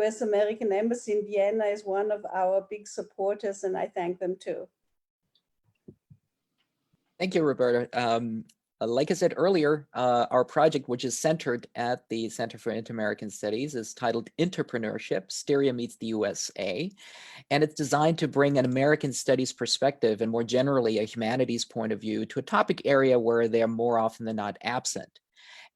US American Embassy in Vienna is one of our big supporters, and I thank them too. Thank you, Roberta. Like I said earlier, our project, which is centered at the Center for Inter-American Studies, is titled Entrepreneurship, Styria Meets the USA. And it's designed to bring an American studies perspective and more generally a humanities point of view to a topic area where they are more often than not absent.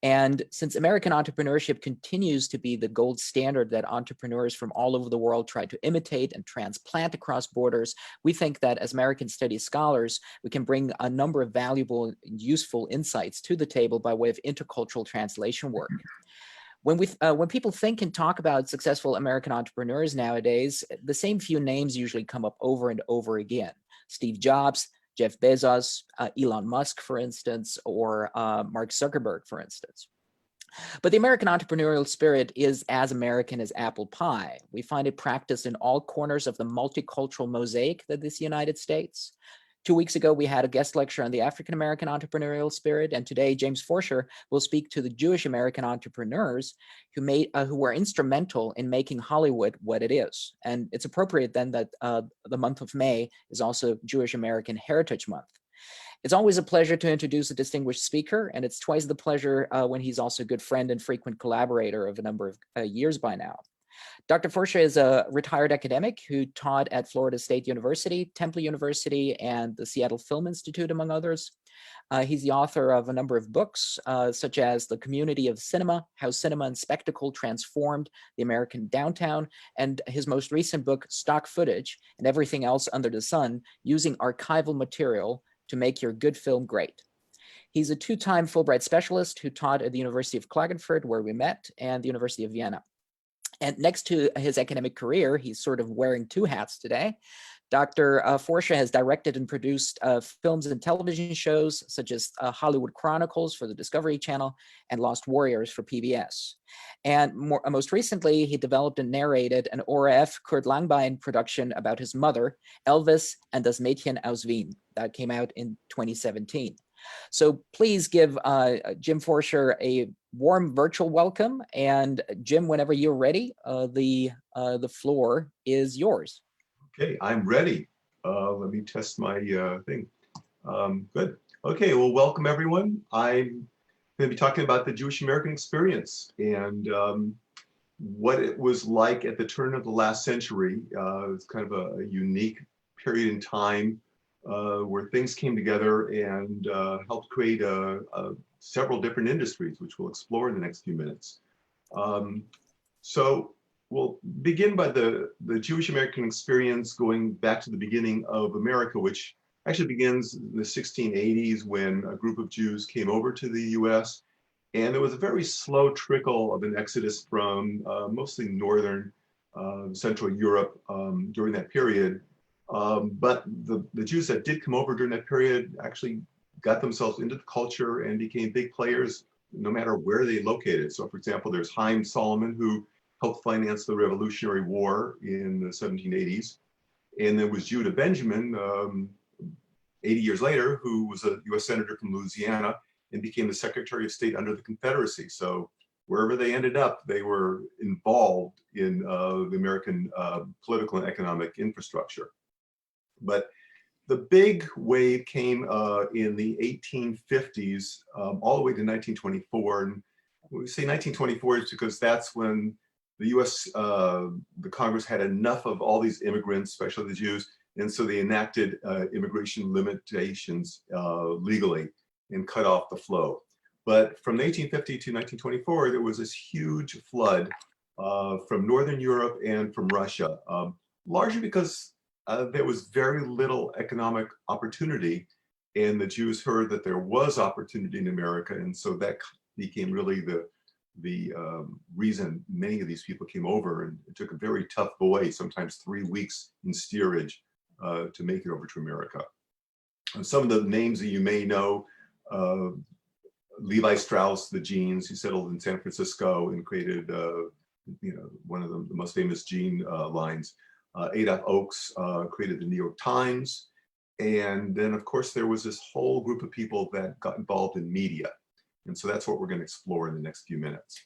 And since American entrepreneurship continues to be the gold standard that entrepreneurs from all over the world try to imitate and transplant across borders, we think that as American studies scholars, we can bring a number of valuable and useful insights to the table by way of intercultural translation work. When people think and talk about successful American entrepreneurs nowadays, the same few names usually come up over and over again. Steve Jobs, Jeff Bezos, Elon Musk, for instance, or Mark Zuckerberg, for instance. But the American entrepreneurial spirit is as American as apple pie. We find it practiced in all corners of the multicultural mosaic that is the United States. 2 weeks ago, we had a guest lecture on the African-American entrepreneurial spirit, and today James Forsher will speak to the Jewish-American entrepreneurs who were instrumental in making Hollywood what it is. And it's appropriate then that the month of May is also Jewish-American Heritage Month. It's always a pleasure to introduce a distinguished speaker, and it's twice the pleasure when he's also a good friend and frequent collaborator of a number of years by now. Dr. Forsher is a retired academic who taught at Florida State University, Temple University, and the Seattle Film Institute, among others. He's the author of a number of books, such as The Community of Cinema, How Cinema and Spectacle Transformed the American Downtown, and his most recent book, Stock Footage and Everything Else Under the Sun, Using Archival Material to Make Your Good Film Great. He's a two-time Fulbright Specialist who taught at the University of Klagenfurt, where we met, and the University of Vienna. And next to his academic career, he's sort of wearing two hats today. Dr. Forsher has directed and produced films and television shows such as Hollywood Chronicles for the Discovery Channel and Lost Warriors for PBS. And most recently, he developed and narrated an ORF Kurt Langbein production about his mother, Elvis and das Mädchen aus Wien, that came out in 2017. So please give Jim Forsher a warm virtual welcome. And Jim, whenever you're ready, the floor is yours. Okay, I'm ready. Let me test my thing. Good. Okay, well, welcome everyone. I'm going to be talking about the Jewish American experience and what it was like at the turn of the last century. It's kind of a unique period in time where things came together and helped create several different industries, which we'll explore in the next few minutes. So we'll begin by the Jewish American experience going back to the beginning of America, which actually begins in the 1680s when a group of Jews came over to the US. And there was a very slow trickle of an exodus from mostly northern Central Europe during that period. But the Jews that did come over during that period actually got themselves into the culture and became big players no matter where they located. So for example, there's Chaim Solomon, who helped finance the Revolutionary War in the 1780s. And there was Judah Benjamin, 80 years later, who was a US Senator from Louisiana and became the Secretary of State under the Confederacy. So wherever they ended up, they were involved in the American political and economic infrastructure. But the big wave came in the 1850s, all the way to 1924. And when we say 1924, it's because that's when the US, the Congress had enough of all these immigrants, especially the Jews, and so they enacted immigration limitations legally and cut off the flow. But from 1850 to 1924, there was this huge flood from Northern Europe and from Russia, largely because there was very little economic opportunity, and the Jews heard that there was opportunity in America, and so that became really the reason many of these people came over. And it took a very tough boy, sometimes 3 weeks in steerage, to make it over to America. And some of the names that you may know, Levi Strauss, the jeans, who settled in San Francisco and created one of the most famous jean lines. Adolph Oakes created the New York Times. And then, of course, there was this whole group of people that got involved in media. And so that's what we're going to explore in the next few minutes.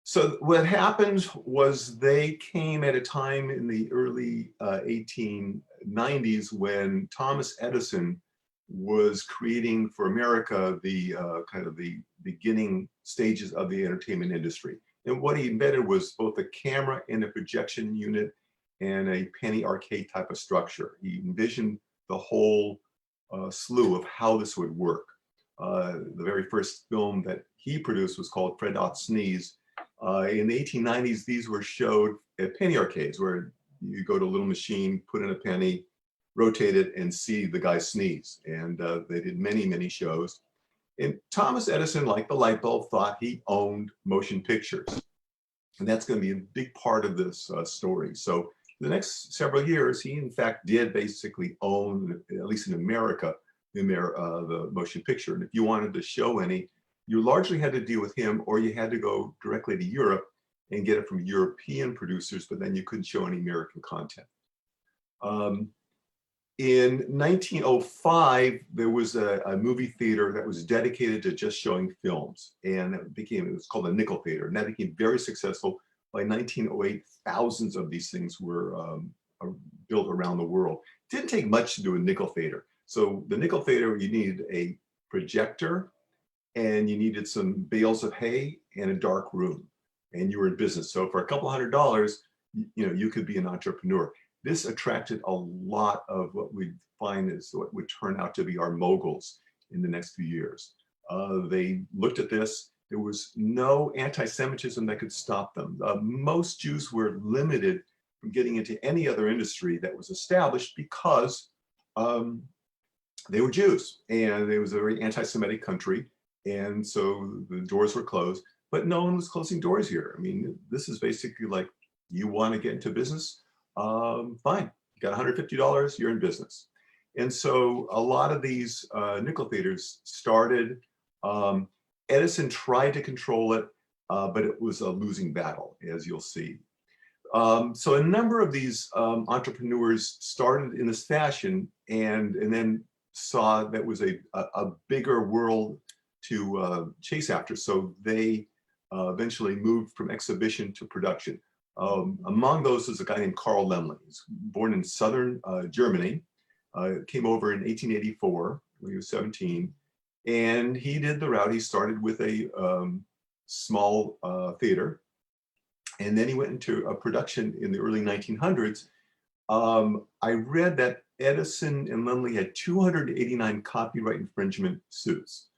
So what happened was they came at a time in the early 1890s when Thomas Edison was creating for America the kind of the beginning stages of the entertainment industry. And what he invented was both a camera and a projection unit and a penny arcade type of structure. He envisioned the whole slew of how this would work. The very first film that he produced was called Fred Ott Sneeze. In the 1890s, these were showed at penny arcades where you go to a little machine, put in a penny, rotate it, and see the guy sneeze. And they did many, many shows. And Thomas Edison, like the light bulb, thought he owned motion pictures. And that's going to be a big part of this story. So the next several years, he in fact did basically own, at least in America, the motion picture. And if you wanted to show any, you largely had to deal with him, or you had to go directly to Europe and get it from European producers, but then you couldn't show any American content. In 1905, there was a movie theater that was dedicated to just showing films, and it was called a nickel theater, and that became very successful. By 1908, thousands of these things were built around the world. It didn't take much to do a nickel theater. So the nickel theater, you needed a projector, and you needed some bales of hay and a dark room, and you were in business. So for a couple $100, you could be an entrepreneur. This attracted a lot of what we find is what would turn out to be our moguls in the next few years. They looked at this. There was no anti-Semitism that could stop them. Most Jews were limited from getting into any other industry that was established because they were Jews, and it was a very anti-Semitic country. And so the doors were closed, but no one was closing doors here. I mean, this is basically like, you want to get into business? Fine, you got $150, you're in business. And so a lot of these nickel theaters started. Edison tried to control it, but it was a losing battle, as you'll see. So a number of these entrepreneurs started in this fashion and then saw that was a bigger world to chase after. So they eventually moved from exhibition to production. Among those is a guy named Carl Laemmle. He's born in southern Germany, came over in 1884 when he was 17, and he did the route. He started with a small theater, and then he went into a production in the early 1900s. I read that Edison and Laemmle had 289 copyright infringement suits.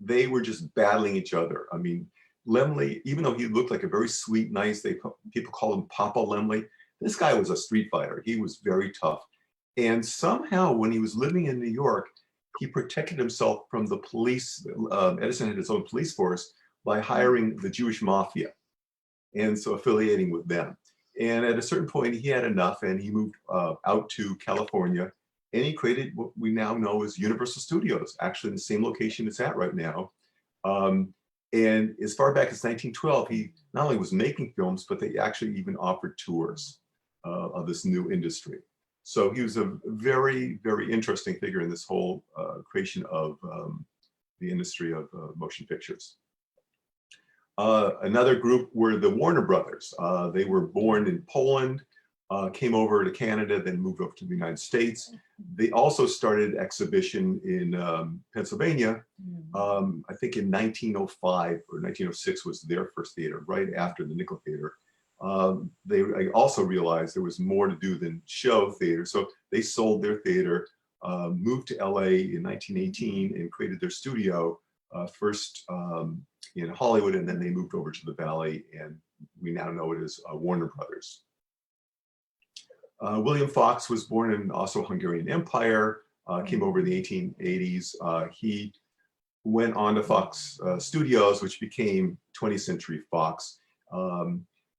They were just battling each other. I mean, Laemmle, even though he looked like a very sweet, nice, people call him Papa Laemmle, this guy was a street fighter. He was very tough. And somehow when he was living in New York, he protected himself from the police. Edison had his own police force by hiring the Jewish mafia, and so affiliating with them. And at a certain point, he had enough, and he moved out to California, and he created what we now know as Universal Studios, actually in the same location it's at right now. And as far back as 1912, he not only was making films, but they actually even offered tours of this new industry. So he was a very, very interesting figure in this whole creation of the industry of motion pictures. Another group were the Warner Brothers. They were born in Poland, came over to Canada, then moved over to the United States. They also started exhibition in Pennsylvania. I think in 1905 or 1906 was their first theater, right after the Nickel Theater. They also realized there was more to do than show theater. So they sold their theater, moved to LA in 1918 and created their studio, first in Hollywood, and then they moved over to the Valley, and we now know it as Warner Brothers. William Fox was born in also Hungarian Empire, came over in the 1880s. He went on to Fox Studios, which became 20th Century Fox.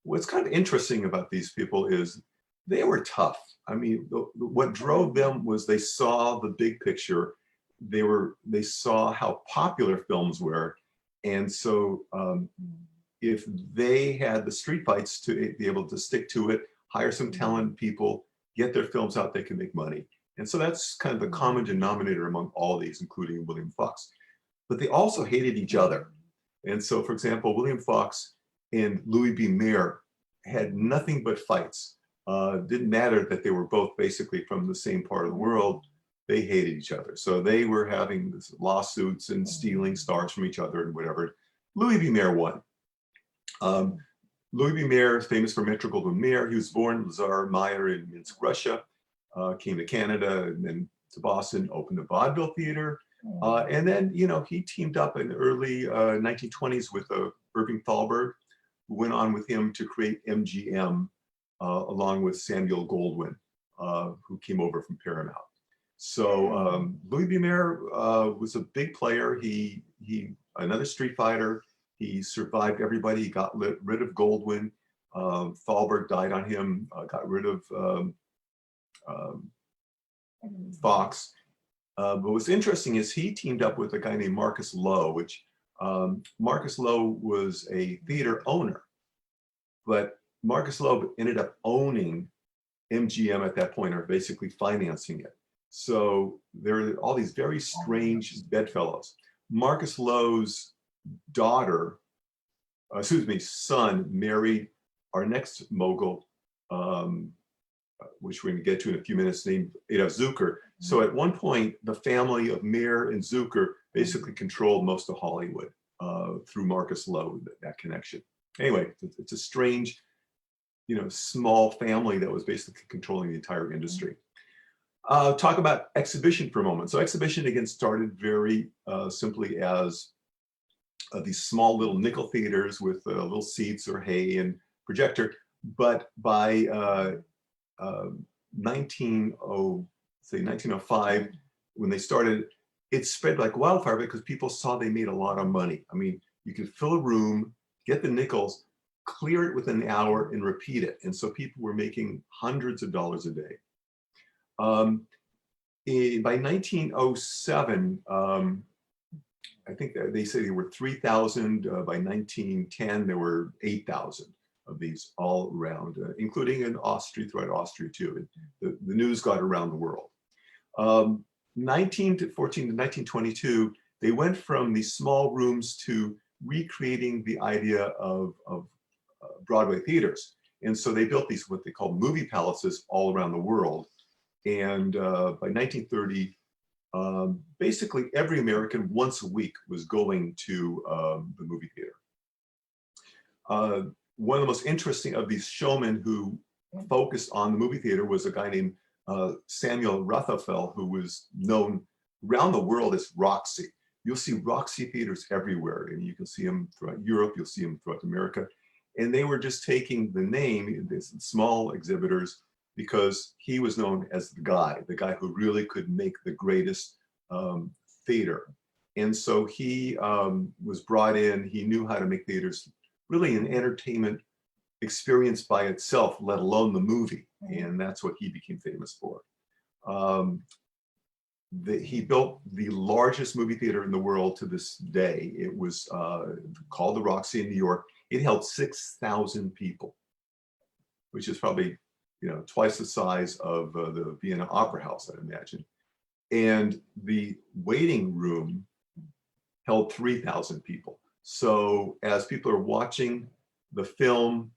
What's kind of interesting about these people is they were tough. I mean, what drove them was they saw the big picture. They saw how popular films were. And so if they had the street fights to be able to stick to it, hire some talented people, get their films out, they can make money. And so that's kind of the common denominator among all these, including William Fox. But they also hated each other. And so, for example, William Fox and Louis B. Mayer had nothing but fights. Didn't matter that they were both basically from the same part of the world. They hated each other. So they were having this lawsuits and stealing stars from each other and whatever. Louis B. Mayer won. Louis B. Mayer is famous for Metro Goldwyn Mayer. He was born Lazar Mayer in Minsk, Russia, came to Canada and then to Boston, opened a vaudeville theater. And then, you know, he teamed up in the early 1920s with Irving Thalberg, who went on with him to create MGM, along with Samuel Goldwyn, who came over from Paramount. So Louis B. Mayer was a big player. He another street fighter. He survived everybody. He got rid of Goldwyn. Thalberg died on him. Got rid of Fox. But what's interesting is he teamed up with a guy named Marcus Lowe, which Marcus Lowe was a theater owner, but Marcus Lowe ended up owning MGM at that point, or basically financing it. So there are all these very strange bedfellows. Marcus Lowe's son married our next mogul, which we're going to get to in a few minutes, named Adolph Zukor. So at one point, the family of Mayer and Zukor basically controlled most of Hollywood through Marcus Lowe, that connection. Anyway, it's a strange, you know, small family that was basically controlling the entire industry. Talk about exhibition for a moment. So exhibition, again, started very simply as these small little nickel theaters with little seats or hay and projector. But by 1905, when they started, it spread like wildfire because people saw they made a lot of money. I mean, you could fill a room, get the nickels, clear it within an hour, and repeat it. And so people were making hundreds of dollars a day. By 1907, I think they say there were 3,000. By 1910, there were 8,000 of these all around, including in Austria, throughout Austria too. The news got around the world. 1914 to 1922, they went from these small rooms to recreating the idea of Broadway theaters. And so they built these, what they call movie palaces, all around the world. And by 1930, basically every American once a week was going to the movie theater. One of the most interesting of these showmen who focused on the movie theater was a guy named Samuel Rothafel, who was known around the world as Roxy. You'll see Roxy theaters everywhere, and you can see them throughout Europe, you'll see them throughout America. And they were just taking the name, these small exhibitors, because he was known as the guy who really could make the greatest theater. And so he was brought in, he knew how to make theaters really an entertainment experience by itself, let alone the movie. And that's what he became famous for. He built the largest movie theater in the world to this day. It was called the Roxy in New York. It held 6,000 people, which is probably, you know, twice the size of the Vienna Opera House, I'd imagine. And the waiting room held 3,000 people. So as people are watching the film,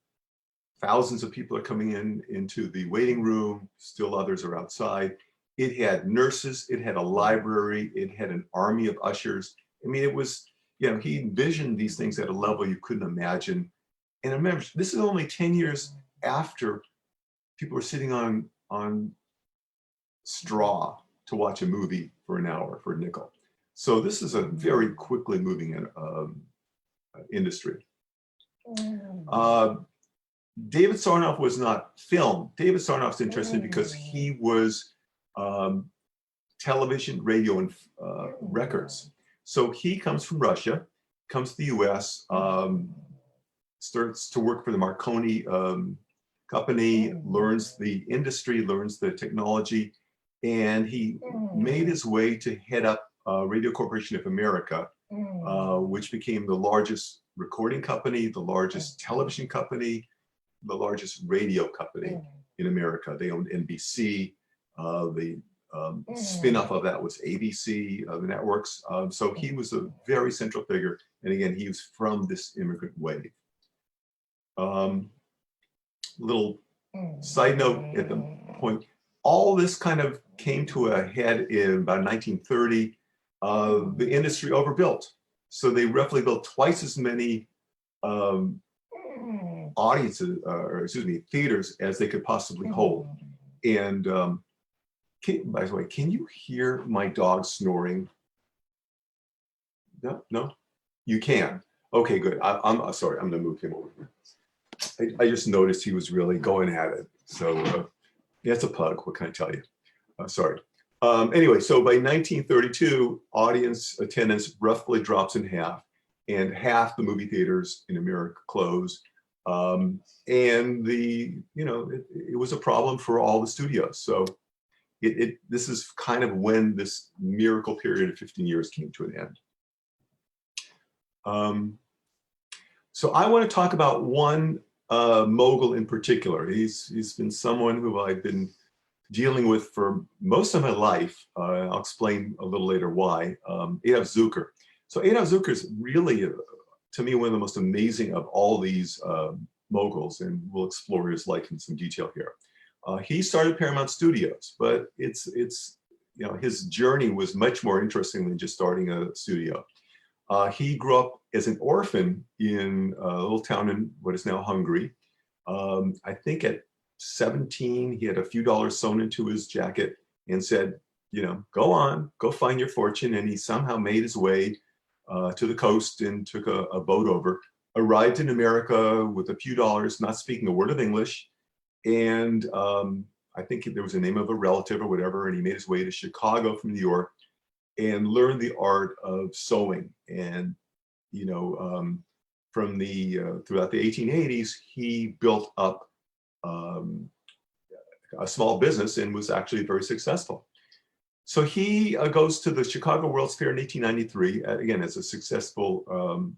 thousands of people are coming into the waiting room, still others are outside. It had nurses, it had a library, it had an army of ushers. I mean, it was, you know, he envisioned these things at a level you couldn't imagine. And remember, this is only 10 years after people were sitting on straw to watch a movie for an hour for a nickel. So this is a very quickly moving industry. David Sarnoff was not film. David Sarnoff's interesting because he was television, radio, and records. So he comes from Russia, comes to the US, starts to work for the Marconi company, learns the industry, learns the technology, and he made his way to head up Radio Corporation of America, which became the largest recording company, the largest television company, the largest radio company in America. They owned NBC. The spin-off of that was ABC, the networks. So he was a very central figure. And again, he was from this immigrant wave. Little side note at the point, all this kind of came to a head in about 1930. The industry overbuilt. So they roughly built twice as many audiences, or excuse me, theaters as they could possibly hold. And by the way, can you hear my dog snoring? No, no, you can. Okay, good. I'm sorry, I'm gonna move him over here. I just noticed he was really going at it. So that's a pug, what can I tell you? Sorry. Anyway, so by 1932, audience attendance roughly drops in half, and half the movie theaters in America closed. And it was a problem for all the studios. So this is kind of when this miracle period of 15 years came to an end. So I want to talk about one mogul in particular. He's been someone who I've been dealing with for most of my life. I'll explain a little later why. Adolph Zukor. So Adolph Zukor is really, to me, one of the most amazing of all these moguls, and we'll explore his life in some detail here. He started Paramount Studios, but his journey was much more interesting than just starting a studio. He grew up as an orphan in a little town in what is now Hungary. I think at 17, he had a few dollars sewn into his jacket and said, go on, go find your fortune. And he somehow made his way to the coast and took a boat over, arrived in America with a few dollars, not speaking a word of English. And I think there was a name of a relative or whatever, and he made his way to Chicago from New York and learned the art of sewing. And, from throughout the 1880s, he built up a small business and was actually very successful. So he goes to the Chicago World's Fair in 1893, again, as a successful,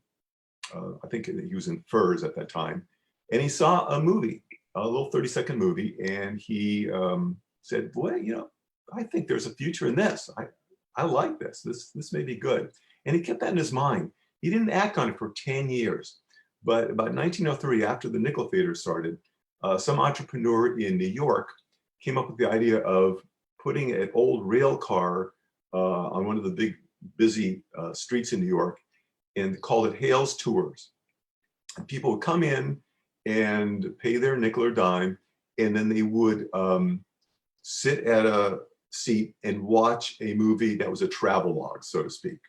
I think he was in furs at that time. And he saw a movie, a little 30-second movie, and he said, boy, I think there's a future in this. I like this. This may be good. And he kept that in his mind. He didn't act on it for 10 years. But about 1903, after the nickel theater started, some entrepreneur in New York came up with the idea of putting an old rail car on one of the big, busy streets in New York, and called it Hale's Tours. And people would come in and pay their nickel or dime, and then they would sit at a seat and watch a movie that was a travelogue, so to speak.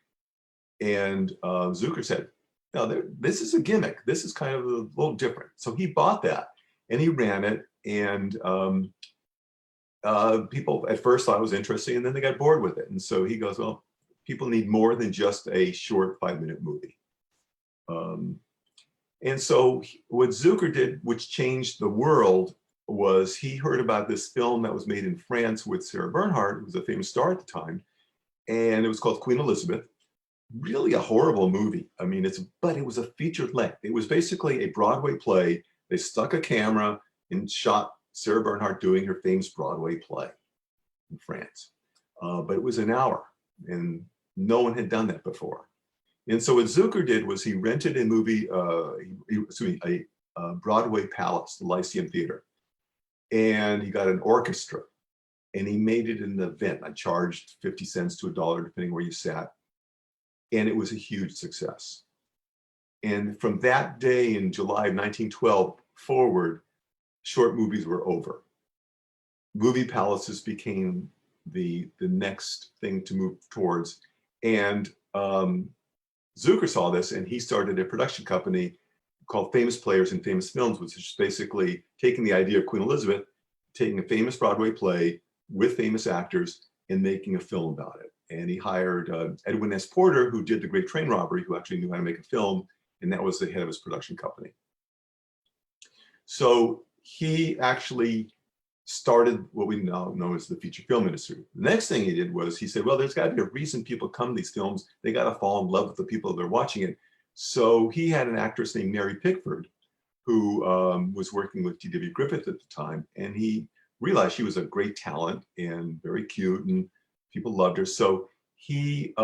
And Zukor said, no, this is a gimmick. This is kind of a little different. So he bought that and he ran it. And people at first thought it was interesting, and then they got bored with it. And so he goes, well, people need more than just a short 5-minute movie. And so what Zukor did, which changed the world, was he heard about this film that was made in France with Sarah Bernhardt, who was a famous star at the time. And it was called Queen Elizabeth. Really a horrible movie. I mean, but it was a feature length. It was basically a Broadway play. They stuck a camera and shot Sarah Bernhardt doing her famous Broadway play in France. But it was an hour, and no one had done that before. And so what Zukor did was he rented a movie, a Broadway palace, the Lyceum Theater, and he got an orchestra, and he made it an event. I charged 50 cents to $1, depending where you sat. And it was a huge success. And from that day in July of 1912 forward, short movies were over. Movie palaces became the next thing to move towards. And Zukor saw this, and he started a production company called Famous Players and Famous Films, which is basically taking the idea of Queen Elizabeth, taking a famous Broadway play with famous actors, and making a film about it. And he hired Edwin S. Porter, who did The Great Train Robbery, who actually knew how to make a film, and that was the head of his production company. So he actually started what we now know as the feature film industry. The next thing he did was he said, well, there's got to be a reason people come to these films. They got to fall in love with the people that are watching it. So he had an actress named Mary Pickford, who was working with G.W. Griffith at the time, and he realized she was a great talent and very cute, and people loved her. So he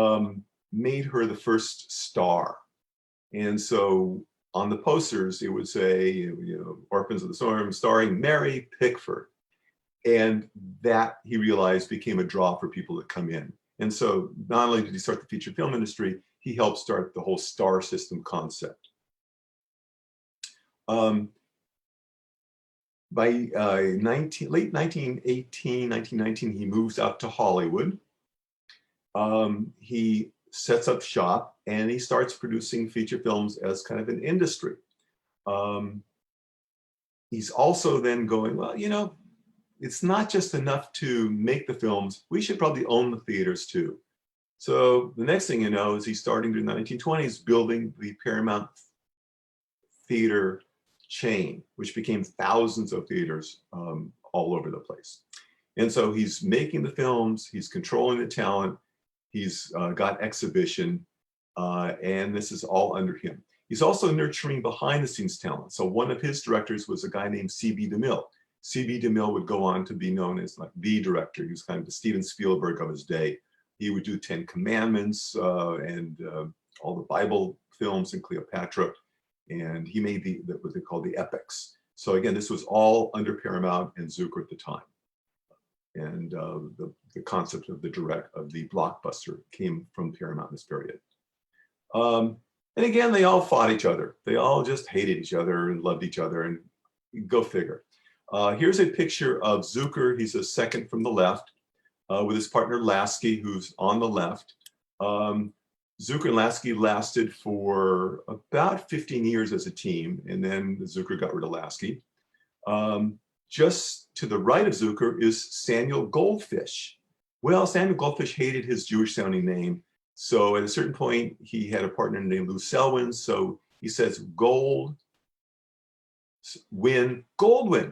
made her the first star. And so on the posters, it would say, you know, Orphans of the Storm, starring Mary Pickford. And that, he realized, became a draw for people to come in. And so not only did he start the feature film industry, he helped start the whole star system concept. By late 1918, 1919, he moves out to Hollywood. He sets up shop and he starts producing feature films as kind of an industry. He's also then going, well, you know, it's not just enough to make the films, we should probably own the theaters too. So the next thing you know is he's starting in the 1920s building the Paramount theater chain, which became thousands of theaters all over the place. And so he's making the films, he's controlling the talent, he's got exhibition, and this is all under him. He's also nurturing behind the scenes talent. So one of his directors was a guy named C.B. DeMille. C.B. DeMille would go on to be known as like the director. He was kind of the Steven Spielberg of his day. He would do 10 Commandments and all the Bible films and Cleopatra. And he made what they call the epics. So again, this was all under Paramount and Zukor at the time. And the concept of the blockbuster came from Paramount in this period. And again, they all fought each other. They all just hated each other and loved each other, and go figure. Here's a picture of Zukor. He's a second from the left with his partner Lasky, who's on the left. Zukor and Lasky lasted for about 15 years as a team, and then Zukor got rid of Lasky. Just to the right of Zukor is Samuel Goldfish. Well, Samuel Goldfish hated his Jewish sounding name. So at a certain point, he had a partner named Lou Selwyn. So he says Goldwyn.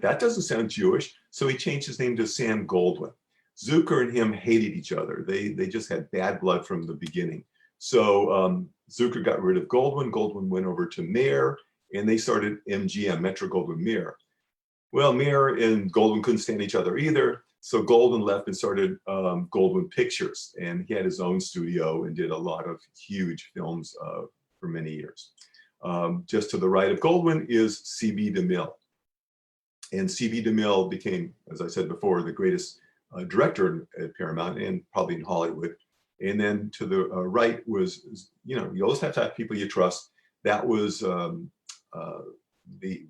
That doesn't sound Jewish. So he changed his name to Sam Goldwyn. Zukor and him hated each other. They just had bad blood from the beginning. So Zukor got rid of Goldwyn. Goldwyn went over to Mayer, and they started MGM, Metro Goldwyn Mayer. Well, Mayer and Goldwyn couldn't stand each other either. So Goldwyn left and started Goldwyn Pictures, and he had his own studio and did a lot of huge films for many years. Just to the right of Goldwyn is C.B. DeMille. And C.B. DeMille became, as I said before, the greatest director at Paramount and probably in Hollywood. And then to the right was, you know, you always have to have people you trust. That was the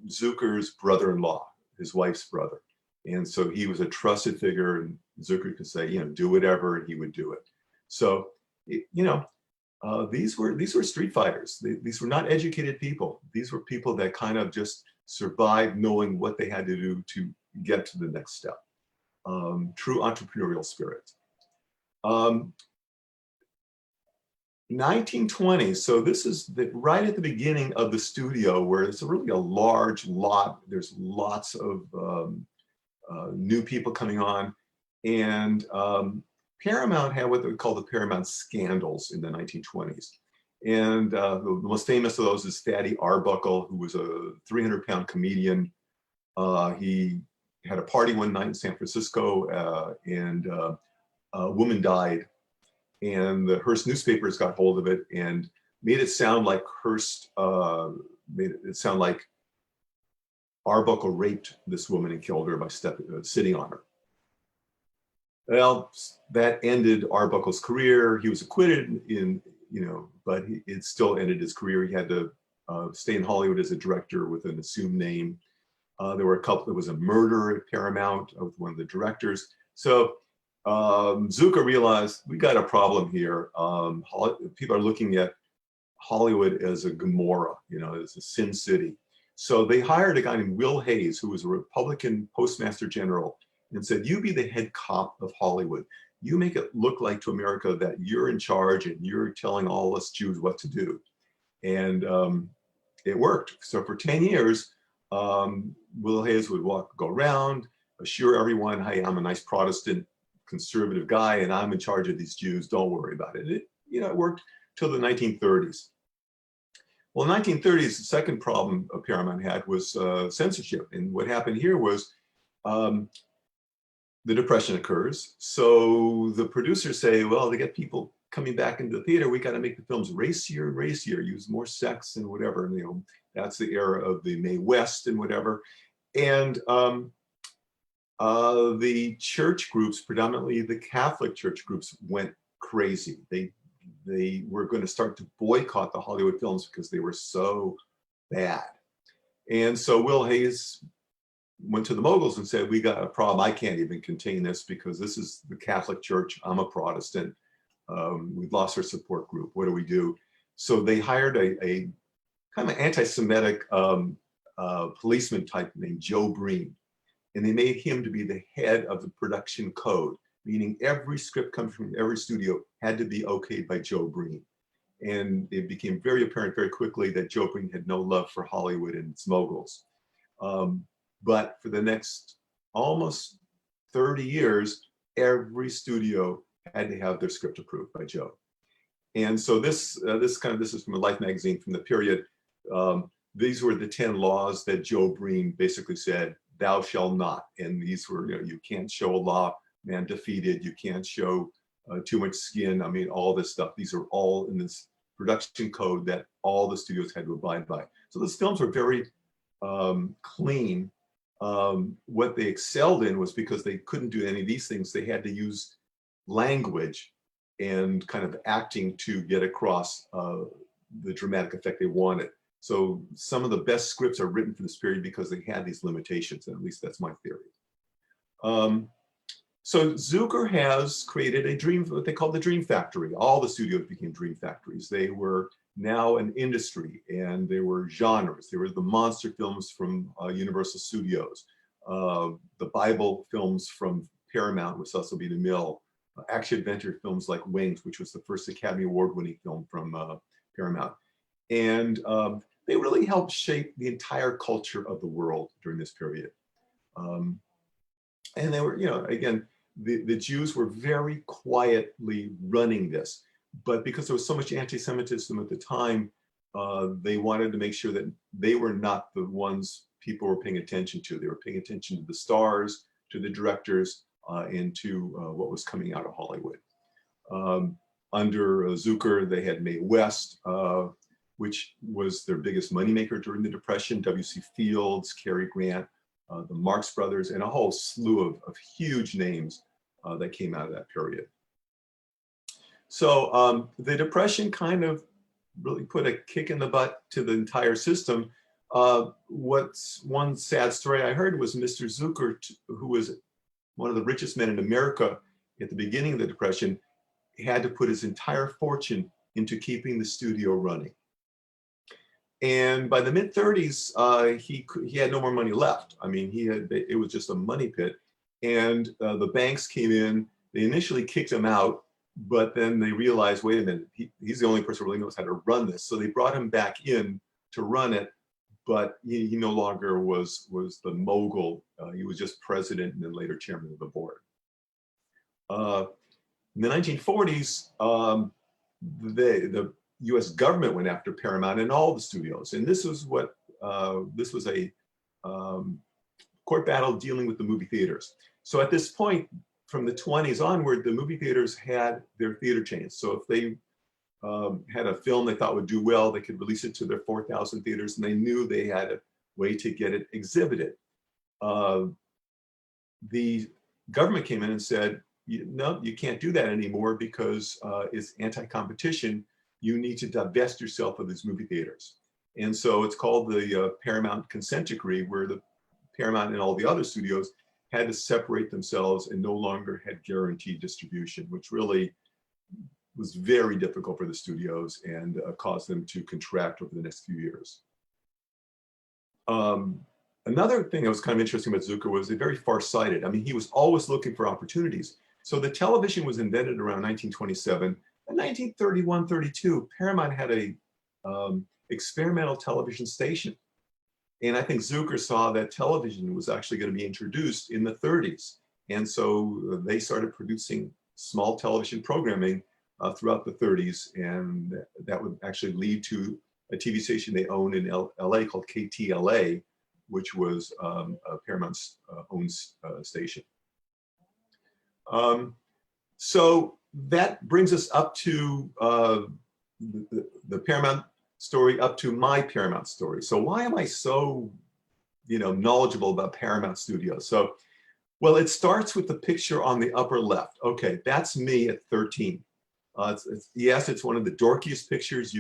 Zukor's brother-in-law, his wife's brother. And so he was a trusted figure, and Zukor could say, you know, do whatever, and he would do it. So, you know, these were street fighters. These were not educated people. These were people that kind of just survived knowing what they had to do to get to the next step. True entrepreneurial spirit. 1920s, so this is right at the beginning of the studio, where it's really a large lot. There's lots of new people coming on, and Paramount had what they would call the Paramount scandals in the 1920s. And the most famous of those is Fatty Arbuckle, who was a 300-pound comedian. He had a party one night in San Francisco, and a woman died. And the Hearst newspapers got hold of it and made it sound like Hearst, made it sound like Arbuckle raped this woman and killed her by sitting on her. Well, that ended Arbuckle's career. He was acquitted but it still ended his career. He had to stay in Hollywood as a director with an assumed name. There was a murder at Paramount with one of the directors. So Zukor realized we got a problem here. People are looking at Hollywood as a Gomorrah, as a sin city. So they hired a guy named Will Hayes, who was a Republican postmaster general, and said, you be the head cop of Hollywood. You make it look like to America that you're in charge and you're telling all us Jews what to do. And it worked. So for 10 years, Will Hayes would go around, assure everyone, hey, I'm a nice Protestant conservative guy and I'm in charge of these Jews, don't worry about it. It worked till the 1930s. Well, in the 1930s, the second problem Paramount had was censorship. And what happened here was the Depression occurs. So the producers say, well, to get people coming back into the theater, we got to make the films racier and racier, use more sex and whatever. And, That's the era of the Mae West and whatever. And the church groups, predominantly the Catholic church groups, went crazy. They were going to start to boycott the Hollywood films because they were so bad. And so Will Hayes went to the moguls and said, we got a problem. I can't even contain this because this is the Catholic Church. I'm a Protestant. We've lost our support group. What do we do? So they hired a kind of anti-Semitic policeman type named Joe Breen. And they made him to be the head of the production code, meaning every script coming from every studio had to be okayed by Joe Breen. And it became very apparent very quickly that Joe Breen had no love for Hollywood and its moguls. But for the next almost 30 years, every studio had to have their script approved by Joe. And so this is from a Life magazine from the period. These were the 10 laws that Joe Breen basically said, thou shalt not. And these were, you can't show a law man defeated, you can't show too much skin. I mean, all this stuff. These are all in this production code that all the studios had to abide by. So those films were very clean. What they excelled in was because they couldn't do any of these things, they had to use language and kind of acting to get across the dramatic effect they wanted. So some of the best scripts are written for this period because they had these limitations, and at least that's my theory. So Zukor has created a dream, what they call the Dream Factory. All the studios became dream factories. They were now an industry, and there were genres. There were the monster films from Universal Studios, the Bible films from Paramount with Cecil B. DeMille, action-adventure films like Wings, which was the first Academy Award-winning film from Paramount. And they really helped shape the entire culture of the world during this period. And they were, again, the Jews were very quietly running this, but because there was so much anti-Semitism at the time, they wanted to make sure that they were not the ones people were paying attention to. They were paying attention to the stars, to the directors, and to what was coming out of Hollywood. Under Zukor, they had Mae West, which was their biggest moneymaker during the Depression, W.C. Fields, Cary Grant, the Marx Brothers, and a whole slew of huge names that came out of that period. So the Depression kind of really put a kick in the butt to the entire system. What's one sad story I heard was Mr. Zukor, who was one of the richest men in America at the beginning of the Depression, had to put his entire fortune into keeping the studio running. And by the mid-30s, he had no more money left. I mean, it was just a money pit. And the banks came in. They initially kicked him out, but then they realized, wait a minute, he's the only person who really knows how to run this. So they brought him back in to run it, but he no longer was the mogul. He was just president and then later chairman of the board. In the 1940s, the U.S. government went after Paramount and all the studios, and this was a court battle dealing with the movie theaters. So at this point, from the 20s onward, the movie theaters had their theater chains. So if they had a film they thought would do well, they could release it to their 4,000 theaters, and they knew they had a way to get it exhibited. The government came in and said, no, you can't do that anymore because it's anti-competition. You need to divest yourself of these movie theaters. And so it's called the Paramount Consent Decree, where the Paramount and all the other studios had to separate themselves and no longer had guaranteed distribution, which really was very difficult for the studios and caused them to contract over the next few years. Another thing that was kind of interesting about Zukor was very farsighted. I mean, he was always looking for opportunities. So the television was invented around 1927. In 1931-32, Paramount had a experimental television station. And I think Zukor saw that television was actually going to be introduced in the 30s. And so they started producing small television programming throughout the 30s. And that would actually lead to a TV station they owned in LA called KTLA, which was a Paramount's own station. So that brings us up to the Paramount story up to my Paramount story. So why am I so, knowledgeable about Paramount Studios? So, well, it starts with the picture on the upper left. Okay, that's me at 13. Yes, it's one of the dorkiest pictures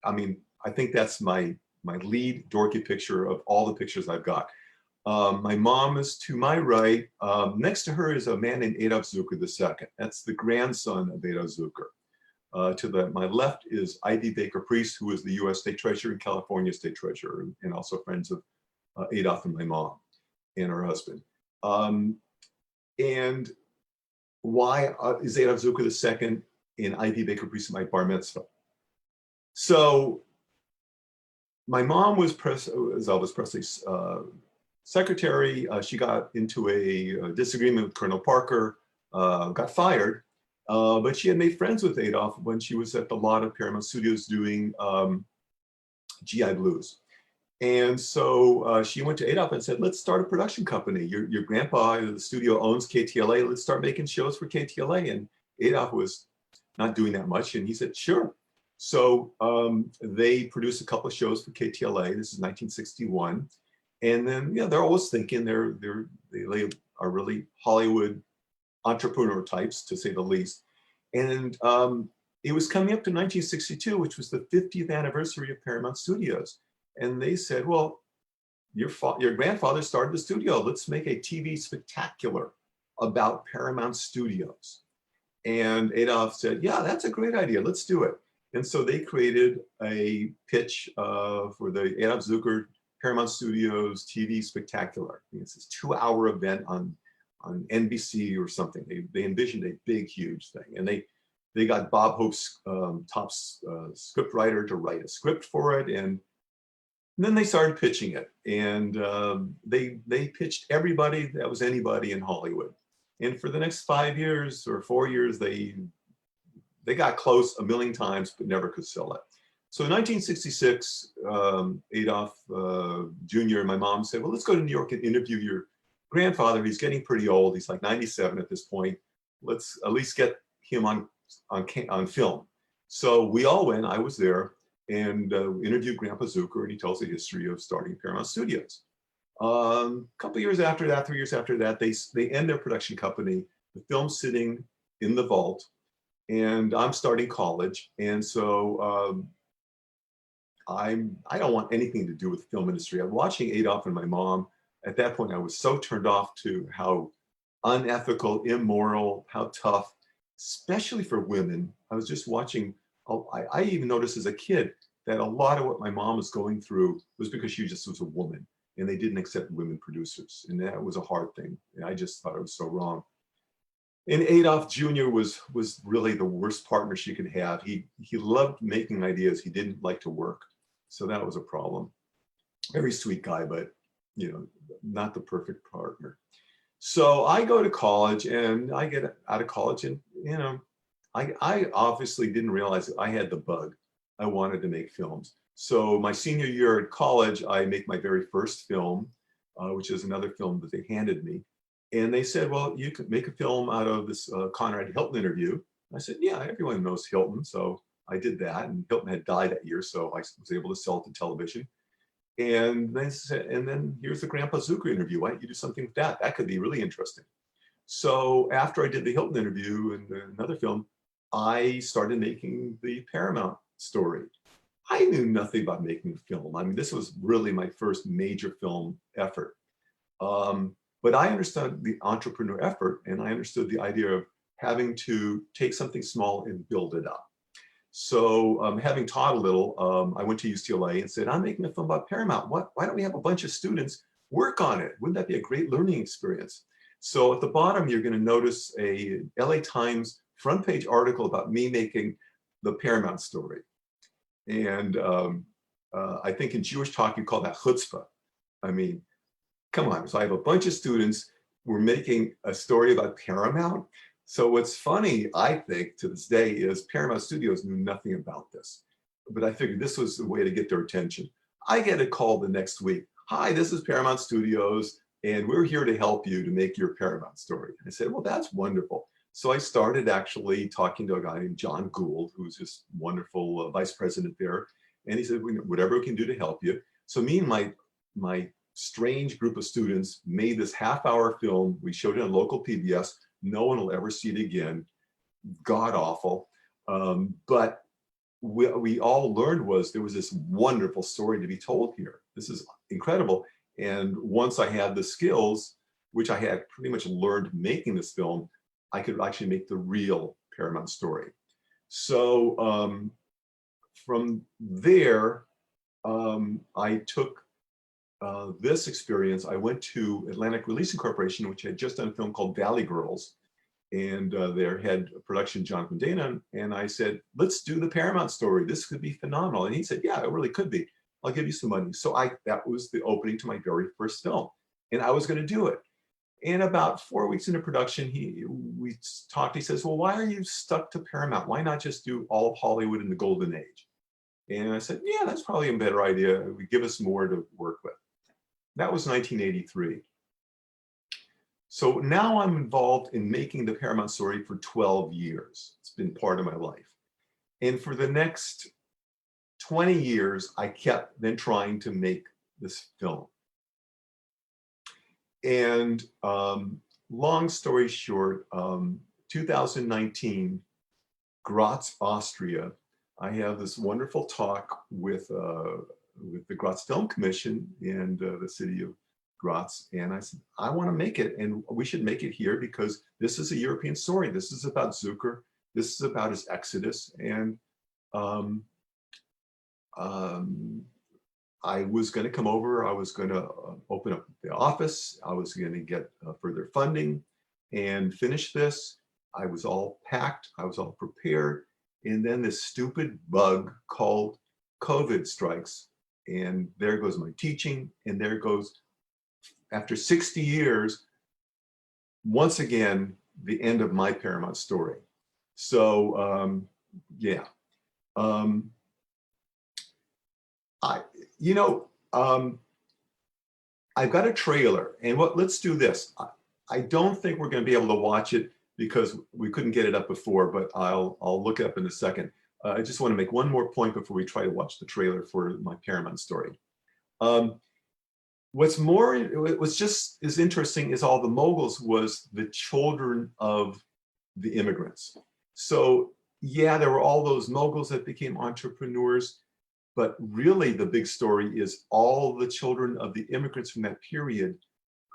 I think that's my lead dorky picture of all the pictures I've got. My mom is to my right. Next to her is a man named Adolph Zukor II. That's the grandson of Adolph Zukor. To my left is Ivy Baker Priest, who was the US State Treasurer and California State Treasurer, and also friends of Adolph and my mom and her husband. And why is Adolph Zukor II and Ivy Baker Priest at my bar mitzvah? So my mom was Elvis Presley's secretary. She got into a disagreement with Colonel Parker, got fired, but she had made friends with Adolph when she was at the lot of Paramount Studios doing GI Blues. And so she went to Adolph and said, let's start a production company. Your grandpa, the studio owns KTLA. Let's start making shows for KTLA. And Adolph was not doing that much. And he said, sure. So they produced a couple of shows for KTLA. This is 1961. And then, they're always thinking they are really Hollywood entrepreneur types, to say the least. And it was coming up to 1962, which was the 50th anniversary of Paramount Studios. And they said, well, your grandfather started the studio. Let's make a TV spectacular about Paramount Studios. And Adolph said, yeah, that's a great idea. Let's do it. And so they created a pitch for the Adolph Zukor Paramount Studios TV Spectacular. I think it's this 2-hour event on NBC or something. They envisioned a big, huge thing. And they got Bob Hope's top script writer to write a script for it. And then they started pitching it. And they pitched everybody that was anybody in Hollywood. And for the next 5 years or 4 years, they got close a million times, but never could sell it. So in 1966, Adolph Jr. and my mom said, well, let's go to New York and interview your grandfather. He's getting pretty old. He's like 97 at this point. Let's at least get him on film. So we all went. I was there, and interviewed Grandpa Zukor, and he tells the history of starting Paramount Studios. A couple years after that, 3 years after that, they end their production company. The film's sitting in the vault, and I'm starting college. And so I don't want anything to do with the film industry. I'm watching Adolph and my mom. At that point, I was so turned off to how unethical, immoral, how tough, especially for women. I was just watching. I even noticed as a kid that a lot of what my mom was going through was because she just was a woman, and they didn't accept women producers. And that was a hard thing. And I just thought it was so wrong. And Adolph Jr. was really the worst partner she could have. He loved making ideas. He didn't like to work. So that was a problem. Very sweet guy, but not the perfect partner. So I go to college, and I get out of college, and I obviously didn't realize that I had the bug. I wanted to make films. So my senior year at college, I make my very first film, which is another film that they handed me. And they said, well, you could make a film out of this Conrad Hilton interview. I said, yeah, everyone knows Hilton. So I did that, and Hilton had died that year, so I was able to sell it to television. And they said, and then here's the Grandpa Zukor interview. Why don't you do something with that? That could be really interesting. So after I did the Hilton interview and another film, I started making the Paramount story. I knew nothing about making film. I mean, this was really my first major film effort. But I understood the entrepreneur effort, and I understood the idea of having to take something small and build it up. So having taught a little, I went to UCLA and said, I'm making a film about Paramount. Why don't we have a bunch of students work on it? Wouldn't that be a great learning experience? So at the bottom, you're going to notice a LA Times front page article about me making the Paramount story. And I think in Jewish talk, you call that chutzpah. I mean, come on. So I have a bunch of students. We're making a story about Paramount. So what's funny, I think, to this day is Paramount Studios knew nothing about this. But I figured this was the way to get their attention. I get a call the next week. Hi, this is Paramount Studios, and we're here to help you to make your Paramount story. And I said, well, that's wonderful. So I started actually talking to a guy named John Gould, who's this wonderful vice president there. And he said, whatever we can do to help you. So me and my strange group of students made this half-hour film. We showed it on local PBS. No one will ever see it again. God awful. But we all learned was there was this wonderful story to be told here. This is incredible. And once I had the skills, which I had pretty much learned making this film, I could actually make the real Paramount story. So from there, I took this experience. I went to Atlantic Releasing Corporation, which had just done a film called Valley Girls, and their head of production, Jonathan Dana, and I said, let's do the Paramount story. This could be phenomenal. And he said, yeah, it really could be. I'll give you some money. So that was the opening to my very first film, and I was going to do it. And about 4 weeks into production, we talked. He says, well, why are you stuck to Paramount? Why not just do all of Hollywood in the golden age? And I said, yeah, that's probably a better idea. It would give us more to work with. That was 1983. So now I'm involved in making the Paramount story for 12 years. It's been part of my life. And for the next 20 years, I kept then trying to make this film. And long story short, 2019, Graz, Austria, I have this wonderful talk with the Graz Film Commission and the city of Graz. And I said, I want to make it, and we should make it here because this is a European story. This is about Zukor. This is about his exodus. And I was going to come over. I was going to open up the office. I was going to get further funding and finish this. I was all packed. I was all prepared. And then this stupid bug called COVID strikes. And there goes my teaching. And there goes, after 60 years, once again, the end of my Paramount story. So, yeah. I've got a trailer, and let's do this. I don't think we're going to be able to watch it because we couldn't get it up before, but I'll look it up in a second. I just want to make one more point before we try to watch the trailer for my Paramount story. What's just as interesting as all the moguls was the children of the immigrants. So yeah, there were all those moguls that became entrepreneurs, but really the big story is all the children of the immigrants from that period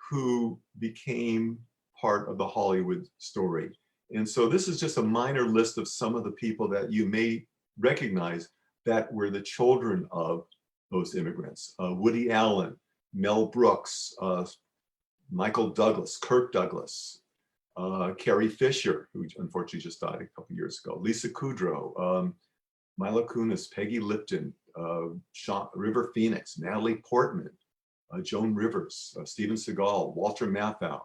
who became part of the Hollywood story. And so this is just a minor list of some of the people that you may recognize that were the children of those immigrants. Woody Allen, Mel Brooks, Michael Douglas, Kirk Douglas, Carrie Fisher, who unfortunately just died a couple years ago, Lisa Kudrow, Mila Kunis, Peggy Lipton, River Phoenix, Natalie Portman, Joan Rivers, Steven Seagal, Walter Matthau.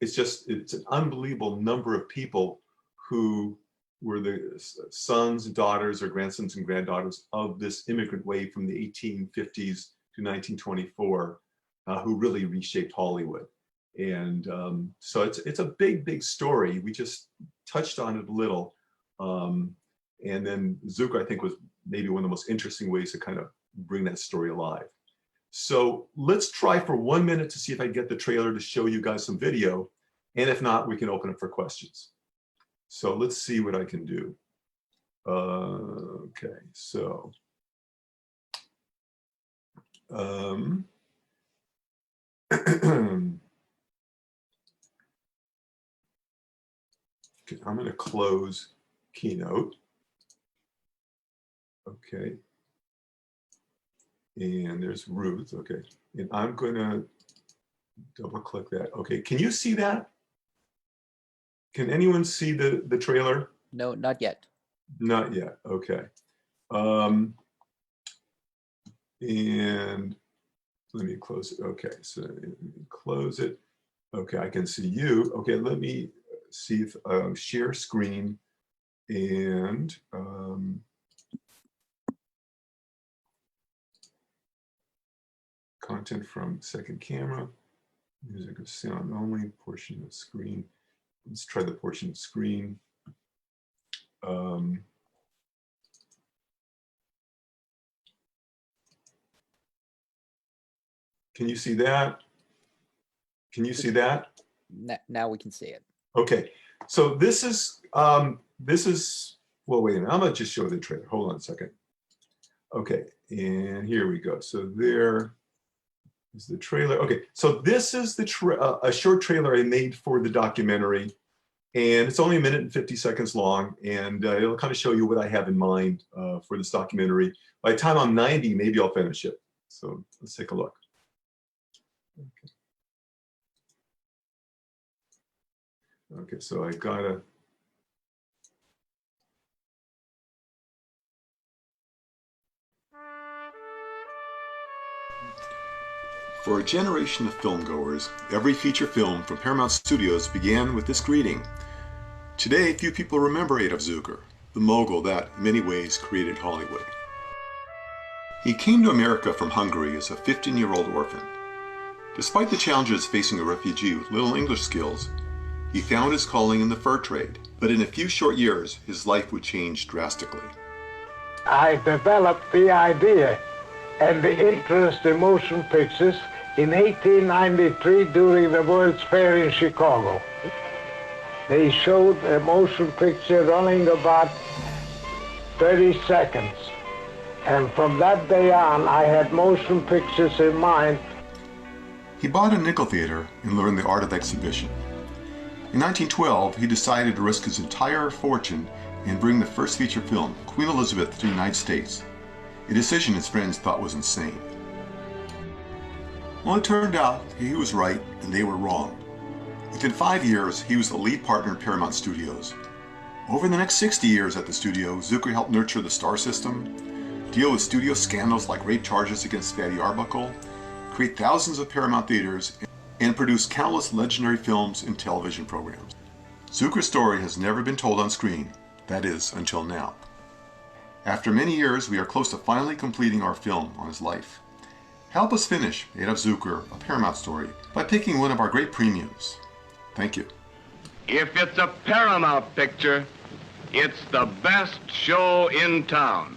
It's an unbelievable number of people who were the sons, daughters, or grandsons and granddaughters of this immigrant wave from the 1850s to 1924, who really reshaped Hollywood. And so it's a big, big story. We just touched on it a little. And then Zukor, I think, was maybe one of the most interesting ways to kind of bring that story alive. So let's try for 1 minute to see if I get the trailer to show you guys some video. And if not, we can open it for questions. So let's see what I can do. Okay, so. Okay, I'm going to close Keynote. Okay. And there's Ruth. Okay. And I'm going to double click that. Okay. Can you see that? Can anyone see the trailer? No, not yet. Not yet. Okay. And let me close it. Okay. So close it. Okay. I can see you. Okay. Let me see if share screen and content from second camera, music of sound only, portion of screen. Let's try the portion of screen. Can you see that? Can you see that? Now we can see it. Okay, so this is, well, wait a minute, I'm gonna just show the trailer. Hold on a second. Okay, and here we go. So there is the trailer. Okay, so this is the a short trailer I made for the documentary, and it's only 1 minute and 50 seconds long, and it'll kind of show you what I have in mind for this documentary. By the time I'm 90, maybe I'll finish it. So let's take a look. Okay. Okay, so I gotta. For a generation of filmgoers, every feature film from Paramount Studios began with this greeting. Today, few people remember Adolph Zukor, the mogul that, in many ways, created Hollywood. He came to America from Hungary as a 15-year-old orphan. Despite the challenges facing a refugee with little English skills, he found his calling in the fur trade, but in a few short years, his life would change drastically. I developed the idea and the interest in motion pictures in 1893 during the World's Fair in Chicago. They showed a motion picture running about 30 seconds. And from that day on, I had motion pictures in mind. He bought a nickel theater and learned the art of exhibition. In 1912, he decided to risk his entire fortune and bring the first feature film, Queen Elizabeth, to the United States, a decision his friends thought was insane. Well, it turned out he was right and they were wrong. Within 5 years, he was the lead partner at Paramount Studios. Over the next 60 years at the studio, Zukor helped nurture the star system, deal with studio scandals like rape charges against Fatty Arbuckle, create thousands of Paramount theaters, and produce countless legendary films and television programs. Zukor's story has never been told on screen, that is, until now. After many years, we are close to finally completing our film on his life. Help us finish Adolph Zukor, a Paramount story, by picking one of our great premiums. Thank you. If it's a Paramount picture, it's the best show in town.